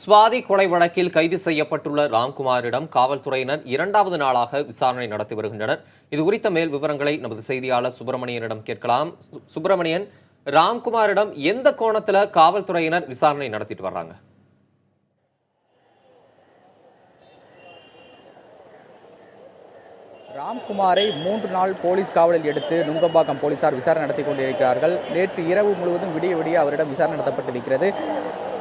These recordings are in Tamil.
சுவாதி கொலை வழக்கில் கைது செய்யப்பட்டுள்ள ராம்குமாரிடம் காவல்துறையினர் இரண்டாவது நாளாக விசாரணை நடத்தி வருகின்றனர். இது குறித்த மேல் விவரங்களை நமது செய்தியாளர் சுப்பிரமணியனிடம் கேட்கலாம். சுப்பிரமணியன், ராம்குமாரிடம் எந்த கோணத்துல காவல்துறையினர் விசாரணை நடத்திட்டு வர்றாங்க? ராம்குமாரை 3 நாள் போலீஸ் காவலில் எடுத்து நுங்கம்பாக்கம் போலீசார் விசாரணை நடத்தி கொண்டிருக்கிறார்கள். நேற்று இரவு முழுவதும் விடிய விடிய அவரிடம் விசாரணை நடத்தப்பட்டிருக்கிறது.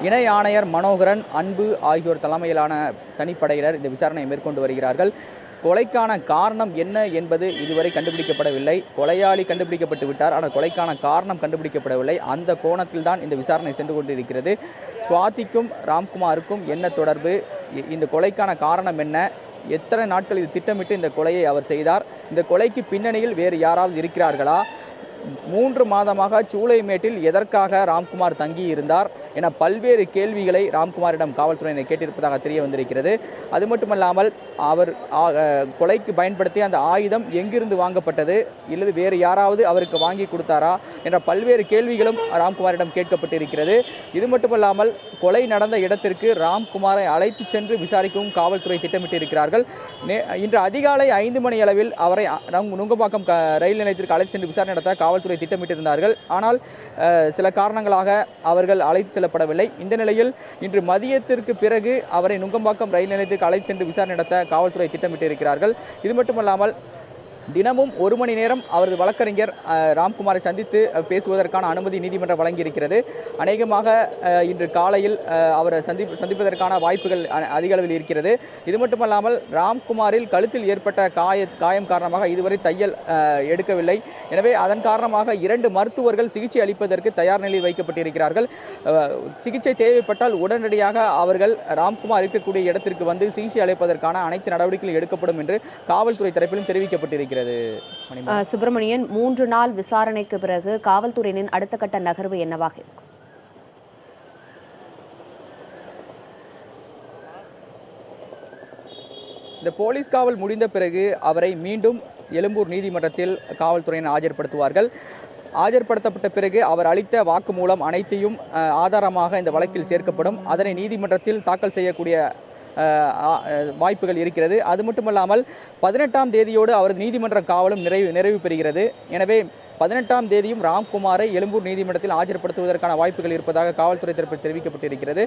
இணை ஆணையர் மனோகரன், அன்பு ஆகியோர் தலைமையிலான தனிப்படையினர் இந்த விசாரணையை மேற்கொண்டு வருகிறார்கள். கொலைக்கான காரணம் என்ன என்பது இதுவரை கண்டுபிடிக்கப்படவில்லை. கொலையாளி கண்டுபிடிக்கப்பட்டு விட்டார், ஆனால் கொலைக்கான காரணம் கண்டுபிடிக்கப்படவில்லை. அந்த கோணத்தில் தான் இந்த விசாரணை சென்று கொண்டிருக்கிறது. சுவாதிக்கும் ராம்குமாருக்கும் என்ன தொடர்பு, இந்த கொலைக்கான காரணம் என்ன, எத்தனை நாட்கள் இது திட்டமிட்டு இந்த கொலையை அவர் செய்தார், இந்த கொலைக்கு பின்னணியில் வேறு யாராவது இருக்கிறார்களா, 3 மாதமாக சூளைமேட்டில் எதற்காக ராம்குமார் தங்கி இருந்தார் என பல்வேறு கேள்விகளை ராம்குமாரிடம் காவல்துறையினர் கேட்டிருப்பதாக தெரிய வந்திருக்கிறது. அது மட்டுமல்லாமல் அவர் கொலைக்கு பயன்படுத்திய அந்த ஆயுதம் எங்கிருந்து வாங்கப்பட்டது, இல்லது வேறு யாராவது அவருக்கு வாங்கி கொடுத்தாரா என்ற பல்வேறு கேள்விகளும் ராம்குமாரிடம் கேட்கப்பட்டிருக்கிறது. இது மட்டுமல்லாமல் கொலை நடந்த இடத்திற்கு ராம்குமாரை அழைத்து சென்று விசாரிக்கவும் காவல்துறை திட்டமிட்டிருக்கிறார்கள். இன்று அதிகாலை 5 மணி அளவில் அவரை நுங்கம்பாக்கம் ரயில் நிலையத்திற்கு அழைத்து சென்று விசாரணை நடத்த காவல்துறை திட்டமிட்டிருந்தார்கள். ஆனால் சில காரணங்களாக அவர்கள் அழைத்து செல்லப்படவில்லை. இந்த நிலையில் இன்று மதியத்திற்கு பிறகு அவரை நுங்கம்பாக்கம் ரயில் நிலையத்திற்கு அழைத்து சென்று விசாரணை நடத்த காவல்துறை திட்டமிட்டிருக்கிறார்கள். இது மட்டுமல்லாமல் தினமும் 1 மணி நேரம் அவரது வழக்கறிஞர் ராம்குமாரை சந்தித்து பேசுவதற்கான அனுமதி நீதிமன்றம் வழங்கியிருக்கிறது. அநேகமாக இன்று காலையில் அவரை சந்திப்பதற்கான வாய்ப்புகள் அதிக அளவில் இருக்கிறது. இது மட்டுமல்லாமல் ராம்குமாரில் கழுத்தில் ஏற்பட்ட காயம் காரணமாக இதுவரை தையல் எடுக்கவில்லை. எனவே அதன் காரணமாக 2 மருத்துவர்கள் சிகிச்சை அளிப்பதற்கு தயார் நிலையில் வைக்கப்பட்டிருக்கிறார்கள். சிகிச்சை தேவைப்பட்டால் உடனடியாக அவர்கள் ராம்குமார் இருக்கக்கூடிய இடத்திற்கு வந்து சிகிச்சை அளிப்பதற்கான அனைத்து நடவடிக்கைகளும் எடுக்கப்படும் என்று காவல்துறை தரப்பிலும் தெரிவிக்கப்பட்டிருக்கிறது. சுப்பிரமணியன், 3 நாள் விசாரணைக்கு பிறகு காவல்துறையினின் அடுத்த கட்ட நகர்வு என்னவாக இருக்கும்? இந்த போலீஸ் காவல் முடிந்த பிறகு அவரை மீண்டும் எழும்பூர் நீதிமன்றத்தில் காவல்துறையினர் ஆஜர்படுத்துவார்கள். ஆஜர்படுத்தப்பட்ட பிறகு அவர் அளித்த வாக்குமூலம் அனைத்தையும் ஆதாரமாக இந்த வழக்கில் சேர்க்கப்படும். அதனை நீதிமன்றத்தில் தாக்கல் செய்யக்கூடிய வாய்ப்புகள் இருக்கிறது. அது மட்டுமல்லாமல் 18ஆம் தேதியோடு அவரது நீதிமன்ற காவலும் நிறைவு பெறுகிறது. எனவே 18ஆம் தேதியும் ராம்குமாரை எழும்பூர் நீதிமன்றத்தில் ஆஜர்படுத்துவதற்கான வாய்ப்புகள் இருப்பதாக காவல்துறை தரப்பில் தெரிவிக்கப்பட்டிருக்கிறது.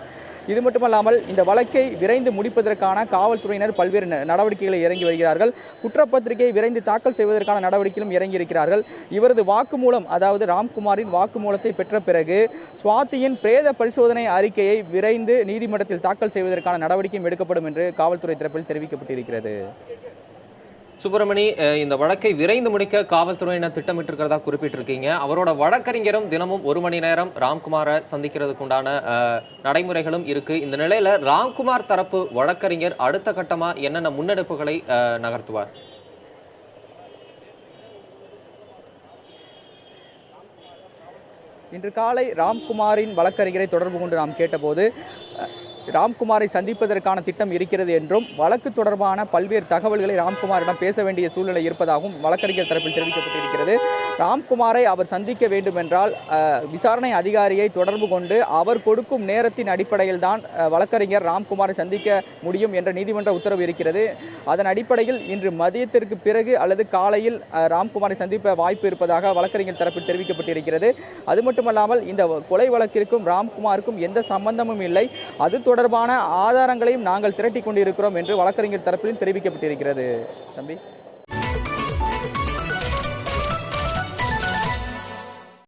இது மட்டுமல்லாமல் இந்த வழக்கை விரைந்து முடிப்பதற்கான காவல்துறையினர் பல்வேறு நடவடிக்கைகளை இறங்கி வருகிறார்கள். குற்றப்பத்திரிகை விரைந்து தாக்கல் செய்வதற்கான நடவடிக்கையிலும் இறங்கி இருக்கிறார்கள். இவரது வாக்குமூலம், அதாவது ராம்குமாரின் வாக்குமூலத்தை பெற்ற பிறகு சுவாதியின் பிரேத பரிசோதனை அறிக்கையை விரைந்து நீதிமன்றத்தில் தாக்கல் செய்வதற்கான நடவடிக்கையும் எடுக்கப்படும் என்று காவல்துறை தரப்பில் தெரிவிக்கப்பட்டிருக்கிறது. சுப்பிரமணி, இந்த வழக்கை விரைந்து முடிக்க காவல்துறையினர் திட்டமிட்டிருக்கிறதா குறிப்பிட்டிருக்கீங்க. அவரோட வழக்கறிஞரும் தினமும் 1 மணி நேரம் ராம்குமாரை சந்திக்கிறதுக்கு உண்டான நடைமுறைகளும் இருக்கு. இந்த நிலையில ராம்குமார் தரப்பு வழக்கறிஞர் அடுத்த கட்டமா என்னென்ன முன்னெடுப்புகளை நகர்த்துவார்? இன்று காலை ராம்குமாரின் வழக்கறிஞரை தொடர்பு கொண்டு நாம் கேட்டபோது ராம்குமாரை சந்திப்பதற்கான திட்டம் இருக்கிறது என்றும், வழக்கு தொடர்பான பல்வேறு தகவல்களை ராம்குமாரிடம் பேச வேண்டிய சூழ்நிலை இருப்பதாகவும் வழக்கறிஞர் தரப்பில் தெரிவிக்கப்பட்டிருக்கிறது. ராம்குமாரை அவர் சந்திக்க வேண்டுமென்றால் விசாரணை அதிகாரியை தொடர்பு கொண்டு அவர் கொடுக்கும் நேரத்தின் அடிப்படையில் தான் வழக்கறிஞர் ராம்குமாரை சந்திக்க முடியும் என்ற நீதிமன்ற உத்தரவு இருக்கிறது. அதன் அடிப்படையில் இன்று மதியத்திற்கு பிறகு அல்லது காலையில் ராம்குமாரை சந்திப்ப வாய்ப்பு இருப்பதாக வழக்கறிஞர் தரப்பில் தெரிவிக்கப்பட்டிருக்கிறது. அது மட்டுமல்லாமல் இந்த கொலை வழக்கிற்கும் ராம்குமாருக்கும் எந்த சம்பந்தமும் இல்லை, அது தொடர்பான ஆதாரங்களையும் நாங்கள் திரட்டிக் கொண்டிருக்கிறோம் என்று வழக்கறிஞர் தரப்பிலும் தெரிவிக்கப்பட்டிருக்கிறது. தம்பி.